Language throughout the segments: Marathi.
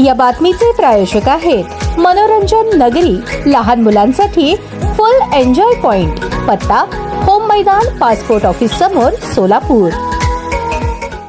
या बातमीचे प्रायोजक आहेत मनोरंजन नगरी, लहान मुलांसाठी फुल एन्जॉय पॉइंट, पत्ता होम मैदान, पासपोर्ट ऑफिस समोर, सोलापूर।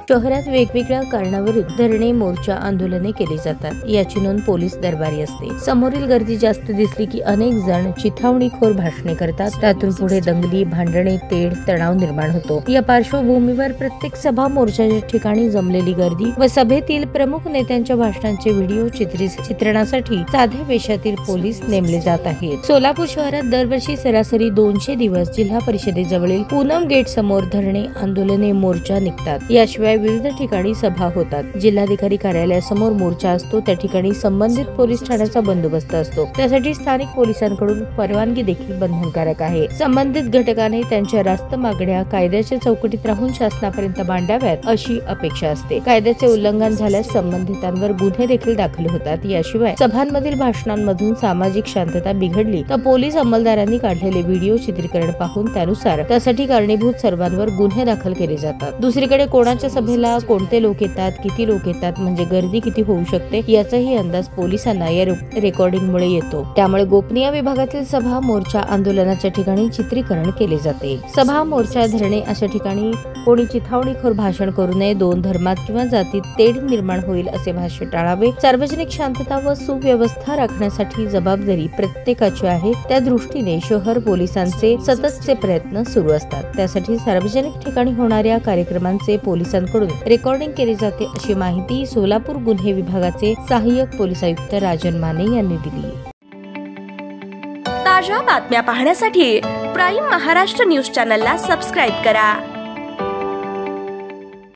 शहरात वेगवेगळ्या कारणावरून धरणे, मोर्चा, आंदोलने केली जातात। याची नोंद पोलीस दरबारी असते। समोरील गर्दी जास्त दिसली की अनेक जण चिथावणीखोर भाषणे करतात। त्यातून पुढे दंगली, भांडणे, तेढ, तणाव निर्माण होतो। या पार्श्वभूमीवर प्रत्येक सभा, मोर्चाच्या ठिकाणी जमलेली गर्दी व सभेतील प्रमुख नेत्यांच्या भाषणांचे व्हिडिओ चित्रणासाठी साध्या वेशातील पोलीस नेमले जात आहेत। सोलापूर शहरात दरवर्षी सरासरी 200 दिवस जिल्हा परिषदेजवळील पूनम गेट समोर धरणे, आंदोलने, मोर्चा निघतात। याशिवाय विविध ठिकाणी सभा होतात। जिल्हाधिकारी कार्यालयासमोर मोर्चा असतो, त्या ठिकाणी संबंधित पोलीस ठाण्याचा बंदोबस्त असतो। त्यासाठी स्थानिक पोलिसांकडून परवानगी देखील बंधनकारक आहे। संबंधित घटकाने त्यांच्या रास्त मागण्या कायद्याच्या चौकटीत राहून शासनापर्यंत मांडाव्यात अशी अपेक्षा असते। कायद्याचे उल्लंघन झाल्यास संबंधितांवर गुन्हे देखील दाखल होतात। याशिवाय सभांमधील भाषणांमधून सामाजिक शांतता बिघडली तर पोलीस अंमलदारांनी काढलेले व्हिडिओ चित्रीकरण पाहून त्यानुसार त्यासाठी कारणीभूत सर्वांवर गुन्हे दाखल केले जातात। दुसरीकडे कोणाच्या सभेला कोणते लोक येतात, किती लोक येतात, म्हणजे गर्दी किती होऊ शकते याचाही अंदाज पोलिसांना या रेकॉर्डिंगमुळे येतो। त्यामुळे गोपनीय विभागातील सभा, मोर्चा, आंदोलनाच्या ठिकाणी चित्रीकरण केले जाते। सभा, मोर्चा, धरणे अशा ठिकाणी कोणी चिथावणीखोर भाषण करू नये। दोन धर्मात किंवा जातीत तेढ निर्माण होईल असे भाष्य टाळावे। सार्वजनिक शांतता व सुव्यवस्था राखण्यासाठी जबाबदारी प्रत्येकाची आहे। त्या दृष्टीने शहर पोलिसांचे सततचे प्रयत्न सुरू असतात। त्यासाठी सार्वजनिक ठिकाणी होणाऱ्या कार्यक्रमांचे पोलिसांकडून रेकॉर्डिंग केली जाते, अशी माहिती सोलापूर गुन्हे विभागाचे सहाय्यक पोलीस आयुक्त राजन माने यांनी दिली। ताज्या बातम्या पाहण्यासाठी प्राईम महाराष्ट्र न्यूज चॅनलला सबस्क्राईब करा।